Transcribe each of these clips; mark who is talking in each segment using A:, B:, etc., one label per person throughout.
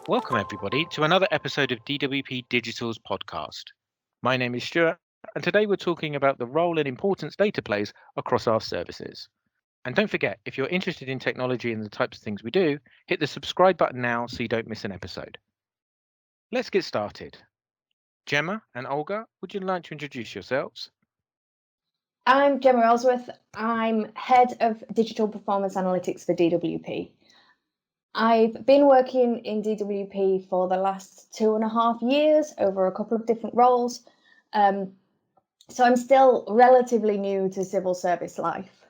A: Welcome, everybody, to another episode of DWP Digital's podcast. My name is Stuart, and today we're talking about the role and importance data plays across our services. And don't forget, if you're interested in technology and the types of things we do, hit the subscribe button now so you don't miss an episode. Let's get started. Gemma and Olga, would you like to introduce yourselves?
B: I'm Gemma Elsworth. I'm Head of Digital Performance Analytics for DWP. I've been working in DWP for the last 2.5 years over a couple of different roles. So I'm still relatively new to civil service life.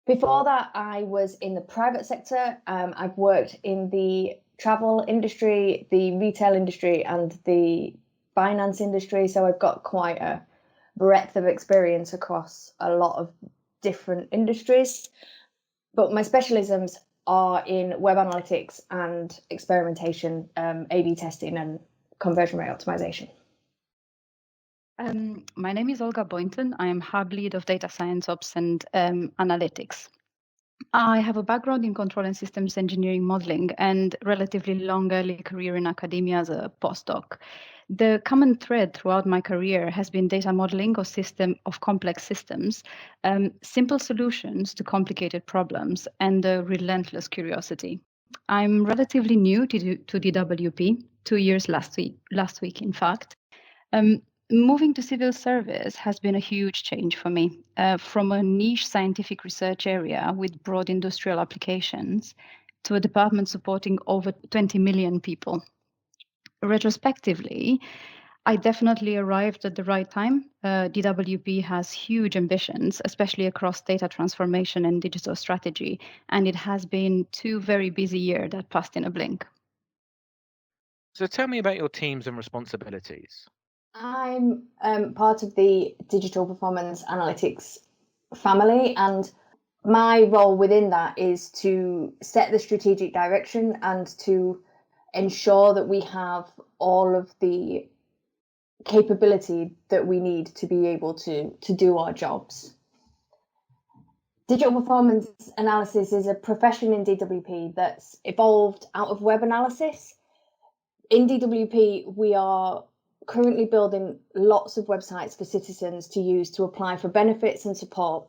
B: Before that, I was in the private sector. I've worked in the travel industry, the retail industry, and the finance industry. So I've got quite a breadth of experience across a lot of different industries. But my specialisms are in web analytics and experimentation, A/B testing, and conversion rate optimization.
C: My name is Olga Boynton. I am Hub Lead of Data Science Ops and Analytics. I have a background in control and systems engineering modeling and relatively long early career in academia as a postdoc. The common thread throughout my career has been data modeling of complex systems, simple solutions to complicated problems, and a relentless curiosity. I'm relatively new to DWP, 2 years last week, in fact. Moving to civil service has been a huge change for me, from a niche scientific research area with broad industrial applications to a department supporting over 20 million people. Retrospectively, I definitely arrived at the right time. DWP has huge ambitions, especially across data transformation and digital strategy, and it has been 2 very busy years that passed in a blink.
A: So tell me about your teams and responsibilities.
B: I'm part of the Digital Performance Analytics family, and my role within that is to set the strategic direction and to ensure that we have all of the capability that we need to be able to do our jobs. Digital performance analysis is a profession in DWP that's evolved out of web analysis. In DWP, we are currently building lots of websites for citizens to use to apply for benefits and support.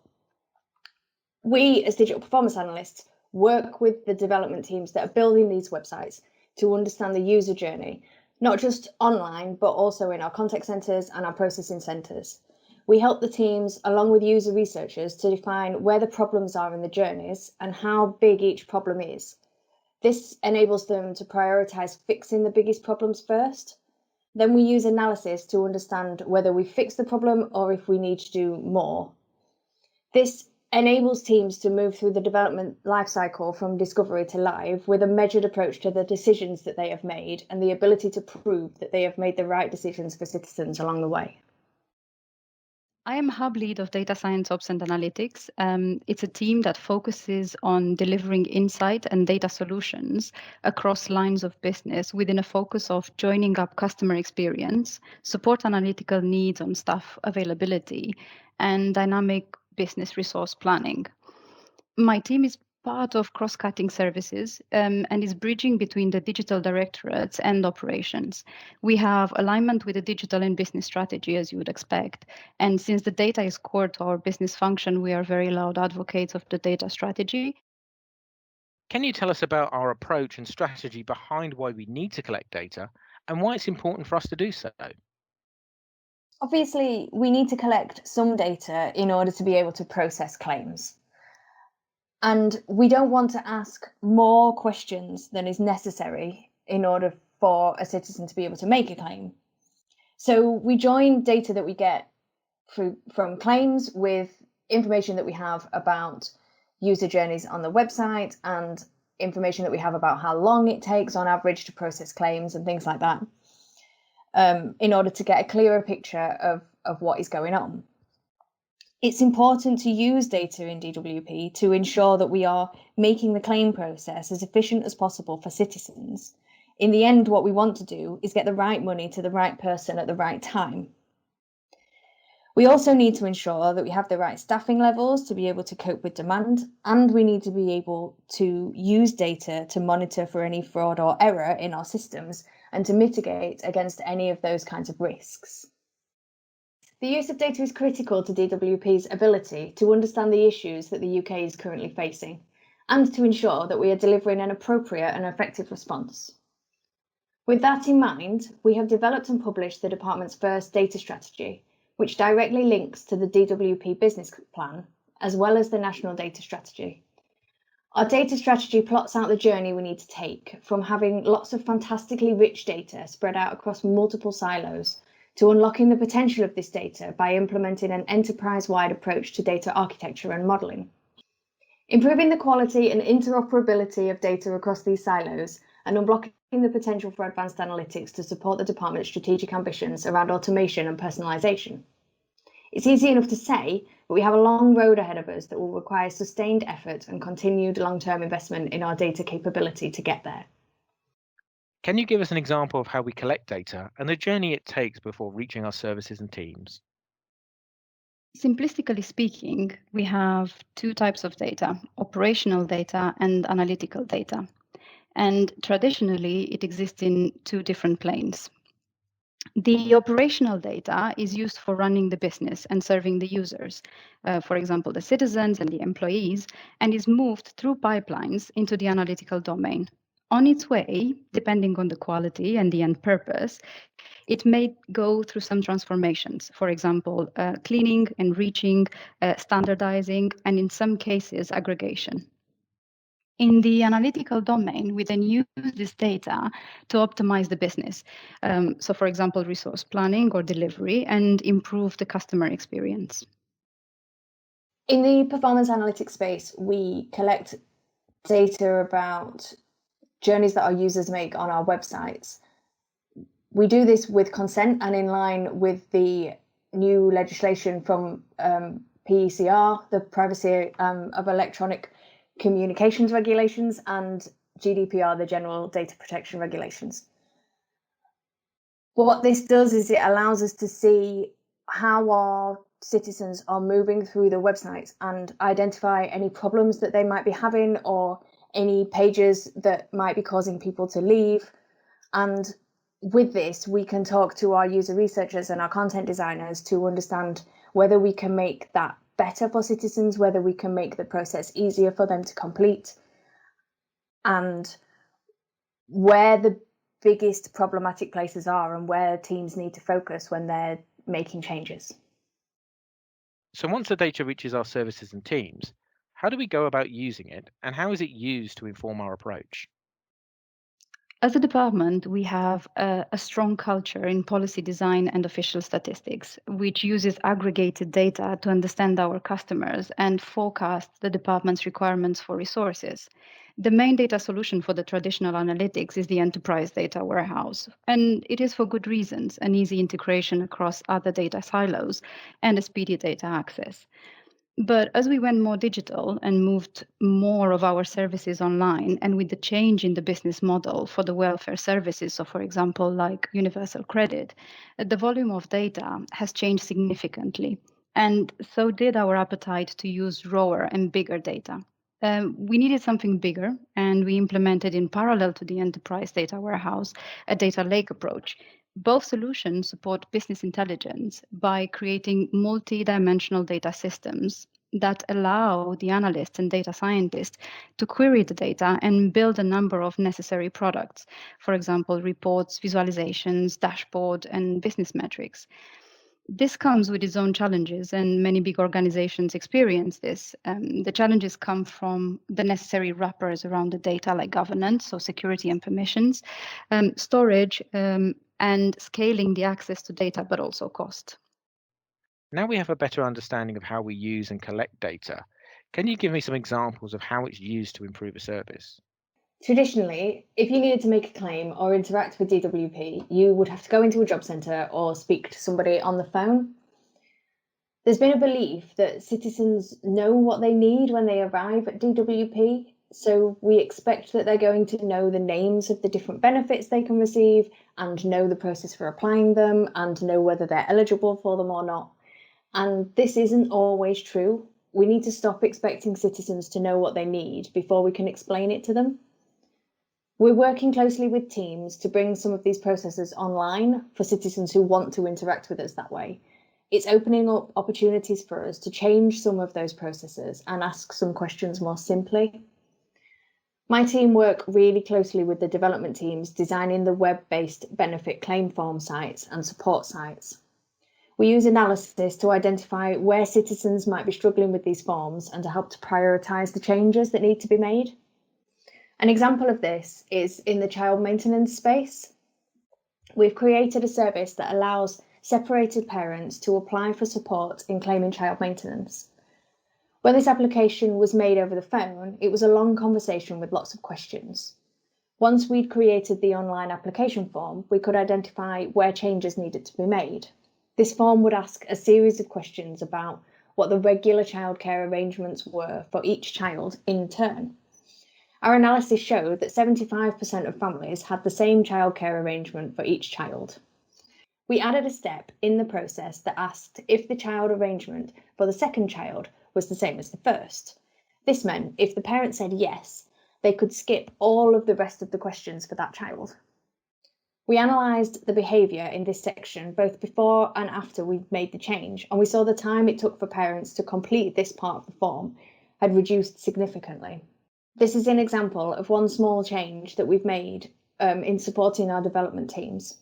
B: We, as digital performance analysts, work with the development teams that are building these websites to understand the user journey, not just online, but also in our contact centres and our processing centres. We help the teams, along with user researchers, to define where the problems are in the journeys and how big each problem is. This enables them to prioritise fixing the biggest problems first. Then we use analysis to understand whether we fix the problem or if we need to do more. This enables teams to move through the development lifecycle from discovery to live with a measured approach to the decisions that they have made and the ability to prove that they have made the right decisions for citizens along the way.
C: I am Hub Lead of Data Science Ops and Analytics. It's a team that focuses on delivering insight and data solutions across lines of business within a focus of joining up customer experience, support analytical needs on staff availability, and dynamic business resource planning. My team is part of cross-cutting services and is bridging between the digital directorates and operations. We have alignment with the digital and business strategy, as you would expect. And since the data is core to our business function, we are very loud advocates of the data strategy.
A: Can you tell us about our approach and strategy behind why we need to collect data and why it's important for us to do so?
B: Obviously, we need to collect some data in order to be able to process claims. And we don't want to ask more questions than is necessary in order for a citizen to be able to make a claim. So we join data that we get from claims with information that we have about user journeys on the website and information that we have about how long it takes on average to process claims and things like that, in order to get a clearer picture of what is going on. It's important to use data in DWP to ensure that we are making the claim process as efficient as possible for citizens. In the end, what we want to do is get the right money to the right person at the right time. We also need to ensure that we have the right staffing levels to be able to cope with demand, and we need to be able to use data to monitor for any fraud or error in our systems and to mitigate against any of those kinds of risks. The use of data is critical to DWP's ability to understand the issues that the UK is currently facing and to ensure that we are delivering an appropriate and effective response. With that in mind, we have developed and published the department's first data strategy, which directly links to the DWP business plan, as well as the national data strategy. Our data strategy plots out the journey we need to take from having lots of fantastically rich data spread out across multiple silos to unlocking the potential of this data by implementing an enterprise-wide approach to data architecture and modelling. Improving the quality and interoperability of data across these silos and unblocking the potential for advanced analytics to support the department's strategic ambitions around automation and personalisation. It's easy enough to say, but we have a long road ahead of us that will require sustained effort and continued long-term investment in our data capability to get there.
A: Can you give us an example of how we collect data and the journey it takes before reaching our services and teams?
C: Simplistically speaking, we have two types of data, operational data and analytical data. And traditionally, it exists in two different planes. The operational data is used for running the business and serving the users, for example, the citizens and the employees, and is moved through pipelines into the analytical domain. On its way, depending on the quality and the end purpose, it may go through some transformations, for example, cleaning, enriching, standardizing, and in some cases, aggregation. In the analytical domain, we then use this data to optimize the business. So, for example, resource planning or delivery, and improve the customer experience.
B: In the performance analytics space, we collect data about journeys that our users make on our websites. We do this with consent and in line with the new legislation from PECR, the Privacy of Electronic Communications regulations, and GDPR, the General Data Protection Regulations. What this does is it allows us to see how our citizens are moving through the websites and identify any problems that they might be having or any pages that might be causing people to leave. And with this, we can talk to our user researchers and our content designers to understand whether we can make that better for citizens, whether we can make the process easier for them to complete, and where the biggest problematic places are and where teams need to focus when they're making changes.
A: So once the data reaches our services and teams, how do we go about using it, and how is it used to inform our approach?
C: As a department, we have a strong culture in policy design and official statistics, which uses aggregated data to understand our customers and forecast the department's requirements for resources. The main data solution for the traditional analytics is the enterprise data warehouse, and it is for good reasons, an easy integration across other data silos and a speedy data access. But as we went more digital and moved more of our services online, and with the change in the business model for the welfare services, so for example, like universal credit, the volume of data has changed significantly. And so did our appetite to use rawer and bigger data. We needed something bigger, and we implemented in parallel to the enterprise data warehouse a data lake approach. Both solutions support business intelligence by creating multi-dimensional data systems that allow the analysts and data scientists to query the data and build a number of necessary products, for example, reports, visualizations, dashboard, and business metrics. This comes with its own challenges, and many big organizations experience this. The challenges come from the necessary wrappers around the data, like governance, so security and permissions, storage, and scaling the access to data, but also cost.
A: Now we have a better understanding of how we use and collect data. Can you give me some examples of how it's used to improve a service?
B: Traditionally, if you needed to make a claim or interact with DWP, you would have to go into a job centre or speak to somebody on the phone. There's been a belief that citizens know what they need when they arrive at DWP, so we expect that they're going to know the names of the different benefits they can receive and know the process for applying them and know whether they're eligible for them or not. And this isn't always true. We need to stop expecting citizens to know what they need before we can explain it to them. We're working closely with teams to bring some of these processes online for citizens who want to interact with us that way. It's opening up opportunities for us to change some of those processes and ask some questions more simply. My team work really closely with the development teams designing the web-based benefit claim form sites and support sites. We use analysis to identify where citizens might be struggling with these forms and to help to prioritise the changes that need to be made. An example of this is in the child maintenance space. We've created a service that allows separated parents to apply for support in claiming child maintenance. When this application was made over the phone, it was a long conversation with lots of questions. Once we'd created the online application form, we could identify where changes needed to be made. This form would ask a series of questions about what the regular childcare arrangements were for each child in turn. Our analysis showed that 75% of families had the same childcare arrangement for each child. We added a step in the process that asked if the child arrangement for the second child was the same as the first. This meant if the parent said yes, they could skip all of the rest of the questions for that child. We analysed the behaviour in this section both before and after we made the change, and we saw the time it took for parents to complete this part of the form had reduced significantly. This is an example of one small change that we've made in supporting our development teams.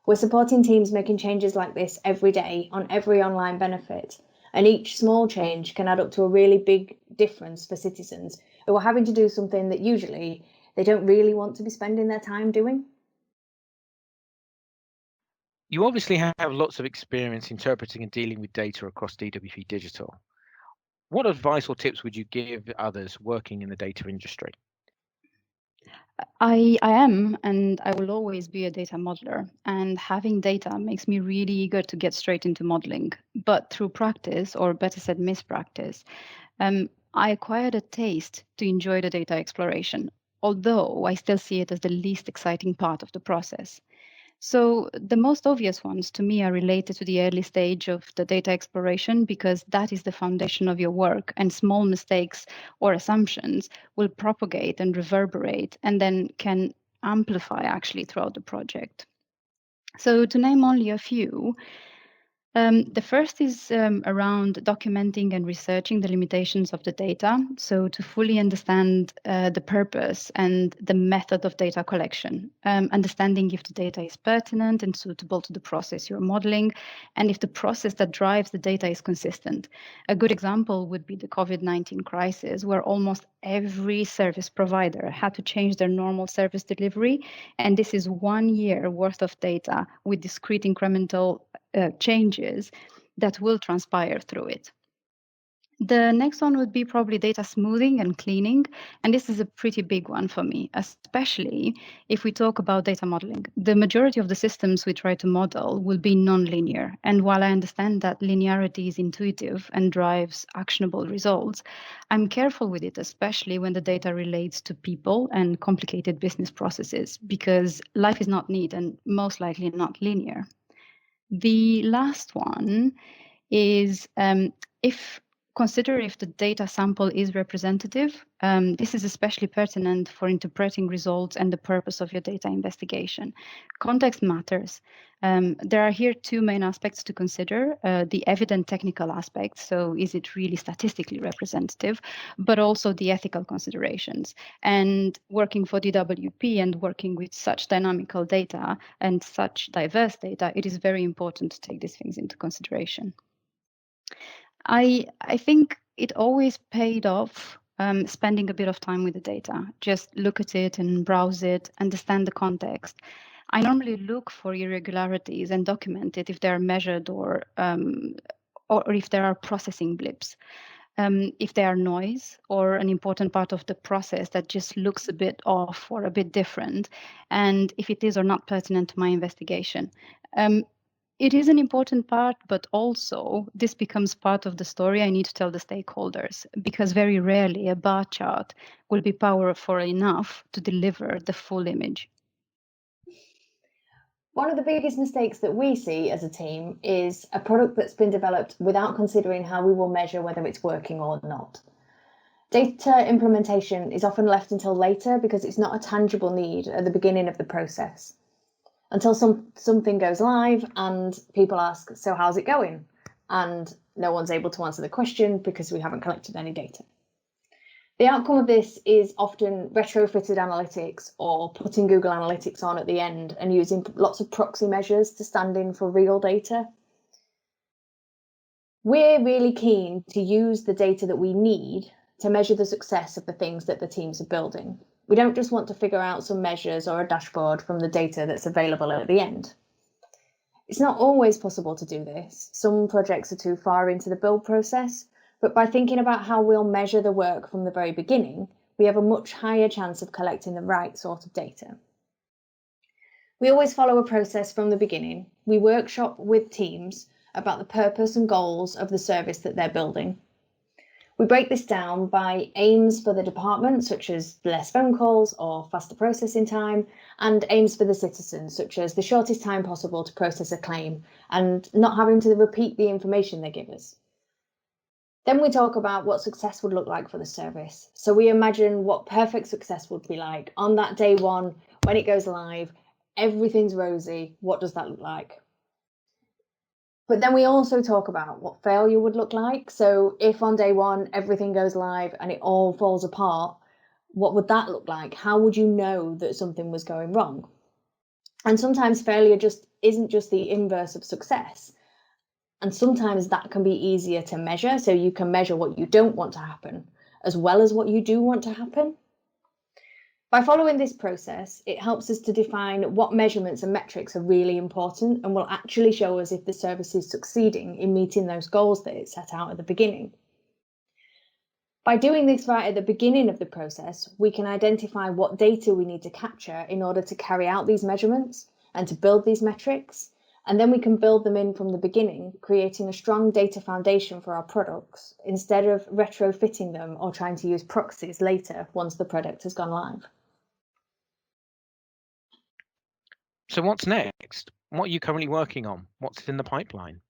B: We're supporting teams making changes like this every day on every online benefit, and each small change can add up to a really big difference for citizens who are having to do something that usually they don't really want to be spending their time doing.
A: You obviously have lots of experience interpreting and dealing with data across DWP Digital. What advice or tips would you give others working in the data industry?
C: I am, and I will always be a data modeler. And having data makes me really eager to get straight into modeling. But through practice, or better said, mispractice, I acquired a taste to enjoy the data exploration, although I still see it as the least exciting part of the process. So the most obvious ones to me are related to the early stage of the data exploration because that is the foundation of your work, and small mistakes or assumptions will propagate and reverberate and then can amplify actually throughout the project. So to name only a few, the first is around documenting and researching the limitations of the data. So to fully understand the purpose and the method of data collection, understanding if the data is pertinent and suitable to the process you're modeling, and if the process that drives the data is consistent. A good example would be the COVID-19 crisis, where almost every service provider had to change their normal service delivery. And this is 1 year worth of data with discrete incremental changes that will transpire through it. The next one would be probably data smoothing and cleaning. And this is a pretty big one for me, especially if we talk about data modeling. The majority of the systems we try to model will be non-linear. And while I understand that linearity is intuitive and drives actionable results, I'm careful with it, especially when the data relates to people and complicated business processes, because life is not neat and most likely not linear. The last one is consider if the data sample is representative. This is especially pertinent for interpreting results and the purpose of your data investigation. Context matters. There are here two main aspects to consider, the evident technical aspects, so is it really statistically representative, but also the ethical considerations. And working for DWP and working with such dynamical data and such diverse data, it is very important to take these things into consideration. I think it always paid off spending a bit of time with the data. Just look at it and browse it, understand the context. I normally look for irregularities and document it if they are measured or if there are processing blips. If they are noise or an important part of the process that just looks a bit off or a bit different, and if it is or not pertinent to my investigation. It is an important part, but also this becomes part of the story I need to tell the stakeholders, because very rarely a bar chart will be powerful enough to deliver the full image.
B: One of the biggest mistakes that we see as a team is a product that's been developed without considering how we will measure whether it's working or not. Data implementation is often left until later because it's not a tangible need at the beginning of the process. Until something goes live and people ask, so how's it going? And no one's able to answer the question because we haven't collected any data. The outcome of this is often retrofitted analytics or putting Google Analytics on at the end and using lots of proxy measures to stand in for real data. We're really keen to use the data that we need to measure the success of the things that the teams are building. We don't just want to figure out some measures or a dashboard from the data that's available at the end. It's not always possible to do this. Some projects are too far into the build process, but by thinking about how we'll measure the work from the very beginning, we have a much higher chance of collecting the right sort of data. We always follow a process from the beginning. We workshop with teams about the purpose and goals of the service that they're building. We break this down by aims for the department, such as less phone calls or faster processing time, and aims for the citizens, such as the shortest time possible to process a claim and not having to repeat the information they give us. Then we talk about what success would look like for the service. So we imagine what perfect success would be like on that day one, when it goes live, everything's rosy. What does that look like? But then we also talk about what failure would look like. So if on day one, everything goes live and it all falls apart, what would that look like? How would you know that something was going wrong? And sometimes failure just isn't just the inverse of success. And sometimes that can be easier to measure. So you can measure what you don't want to happen as well as what you do want to happen. By following this process, it helps us to define what measurements and metrics are really important and will actually show us if the service is succeeding in meeting those goals that it set out at the beginning. By doing this right at the beginning of the process, we can identify what data we need to capture in order to carry out these measurements and to build these metrics, and then we can build them in from the beginning, creating a strong data foundation for our products instead of retrofitting them or trying to use proxies later once the product has gone live.
A: So what's next? What are you currently working on? What's in the pipeline?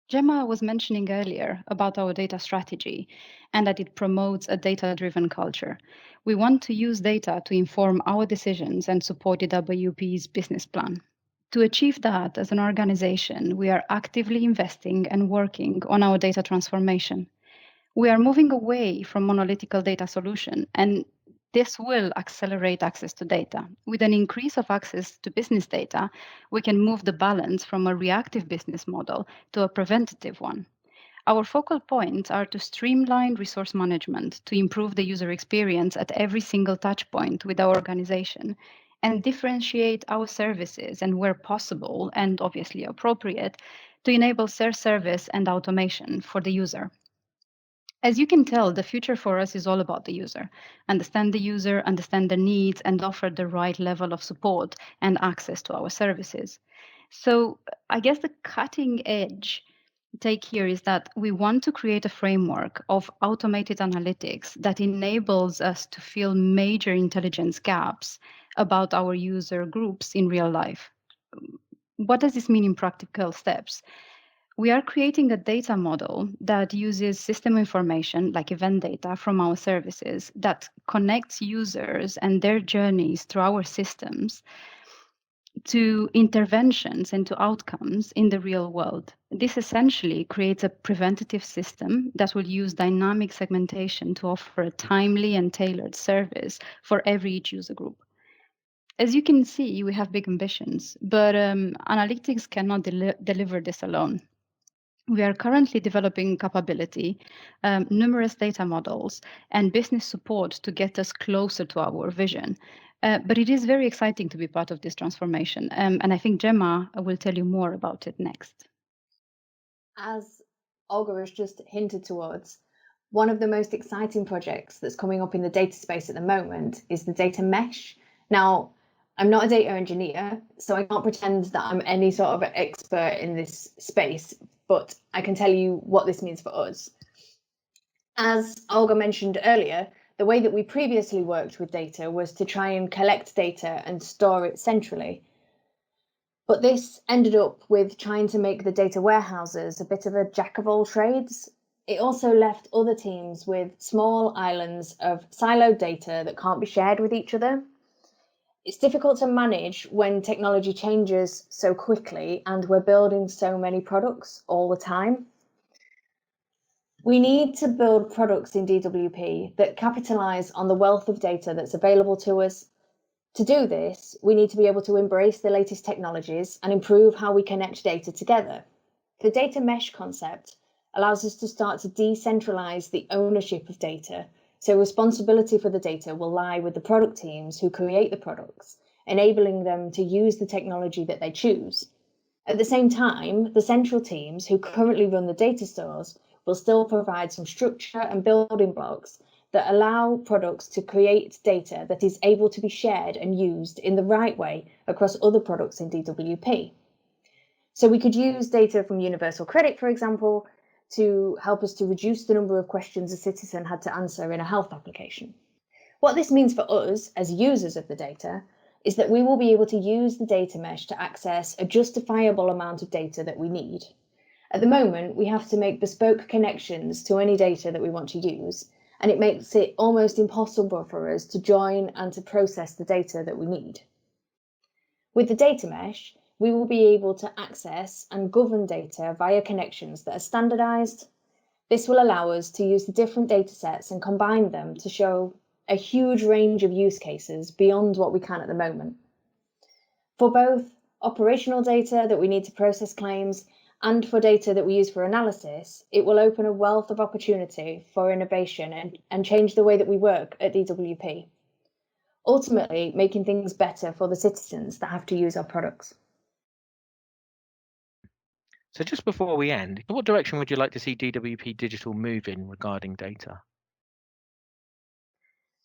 C: Gemma was mentioning earlier about our data strategy and that it promotes a data-driven culture. We want to use data to inform our decisions and support DWP's business plan. To achieve that as an organization, we are actively investing and working on our data transformation. We are moving away from monolithic data solution, and this will accelerate access to data. With an increase of access to business data, we can move the balance from a reactive business model to a preventative one. Our focal points are to streamline resource management, to improve the user experience at every single touch point with our organization, and differentiate our services and, where possible and obviously appropriate, to enable self-service and automation for the user. As you can tell, the future for us is all about the user. Understand the user, understand their needs, and offer the right level of support and access to our services. So I guess the cutting edge take here is that we want to create a framework of automated analytics that enables us to fill major intelligence gaps about our user groups in real life. What does this mean in practical steps? We are creating a data model that uses system information like event data from our services that connects users and their journeys through our systems to interventions and to outcomes in the real world. This essentially creates a preventative system that will use dynamic segmentation to offer a timely and tailored service for each user group. As you can see, we have big ambitions, but analytics cannot deliver this alone. We are currently developing capability, numerous data models, and business support to get us closer to our vision. But it is very exciting to be part of this transformation. And I think Gemma will tell you more about it next.
B: As Olga has just hinted towards, one of the most exciting projects that's coming up in the data space at the moment is the data mesh. Now, I'm not a data engineer, so I can't pretend that I'm any sort of expert in this space, but I can tell you what this means for us. As Olga mentioned earlier, the way that we previously worked with data was to try and collect data and store it centrally. But this ended up with trying to make the data warehouses a bit of a jack of all trades. It also left other teams with small islands of siloed data that can't be shared with each other. It's difficult to manage when technology changes so quickly and we're building so many products all the time. We need to build products in DWP that capitalize on the wealth of data that's available to us. To do this, we need to be able to embrace the latest technologies and improve how we connect data together. The data mesh concept allows us to start to decentralize the ownership of data, so responsibility for the data will lie with the product teams who create the products, enabling them to use the technology that they choose. At the same time, the central teams who currently run the data stores will still provide some structure and building blocks that allow products to create data that is able to be shared and used in the right way across other products in DWP. So we could use data from Universal Credit, for example, to help us to reduce the number of questions a citizen had to answer in a health application. What this means for us as users of the data is that we will be able to use the data mesh to access a justifiable amount of data that we need. At the moment, we have to make bespoke connections to any data that we want to use, and it makes it almost impossible for us to join and to process the data that we need. With the data mesh, we will be able to access and govern data via connections that are standardized. This will allow us to use the different data sets and combine them to show a huge range of use cases beyond what we can at the moment. For both operational data that we need to process claims and for data that we use for analysis, it will open a wealth of opportunity for innovation and change the way that we work at DWP, ultimately making things better for the citizens that have to use our products.
A: So just before we end, what direction would you like to see DWP Digital move in regarding data?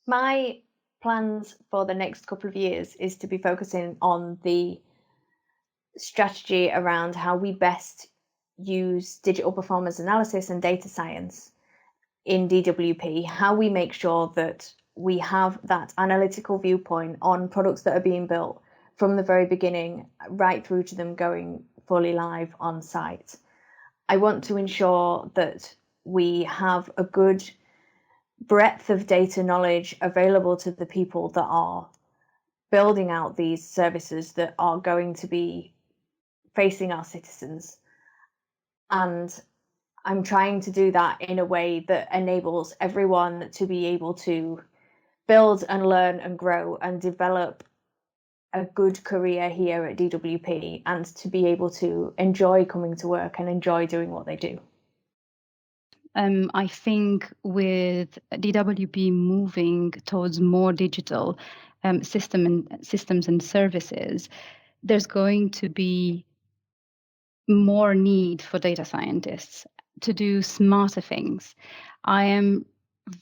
B: My plans for the next couple of years is to be focusing on the strategy around how we best use digital performance analysis and data science in DWP, how we make sure that we have that analytical viewpoint on products that are being built from the very beginning right through to them going fully live on site. I want to ensure that we have a good breadth of data knowledge available to the people that are building out these services that are going to be facing our citizens. And I'm trying to do that in a way that enables everyone to be able to build and learn and grow and develop a good career here at DWP and to be able to enjoy coming to work and enjoy doing what they do.
C: I think with DWP moving towards more digital systems and services, there's going to be more need for data scientists to do smarter things. I am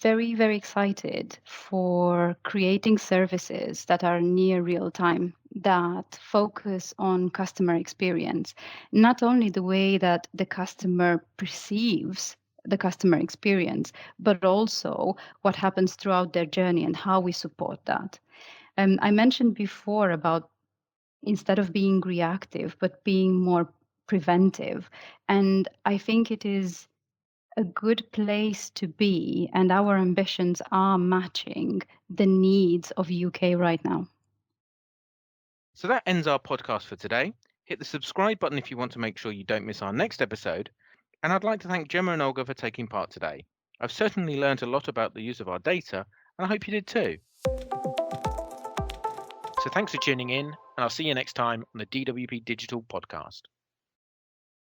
C: very, very excited for creating services that are near real time, that focus on customer experience, not only the way that the customer perceives the customer experience, but also what happens throughout their journey and how we support that. I mentioned before about instead of being reactive, but being more preventive. And I think it is a good place to be, and our ambitions are matching the needs of UK right now.
A: So that ends our podcast for today. Hit the subscribe button if you want to make sure you don't miss our next episode. And I'd like to thank Gemma and Olga for taking part today. I've certainly learned a lot about the use of our data, and I hope you did too. So thanks for tuning in, and I'll see you next time on the DWP Digital Podcast.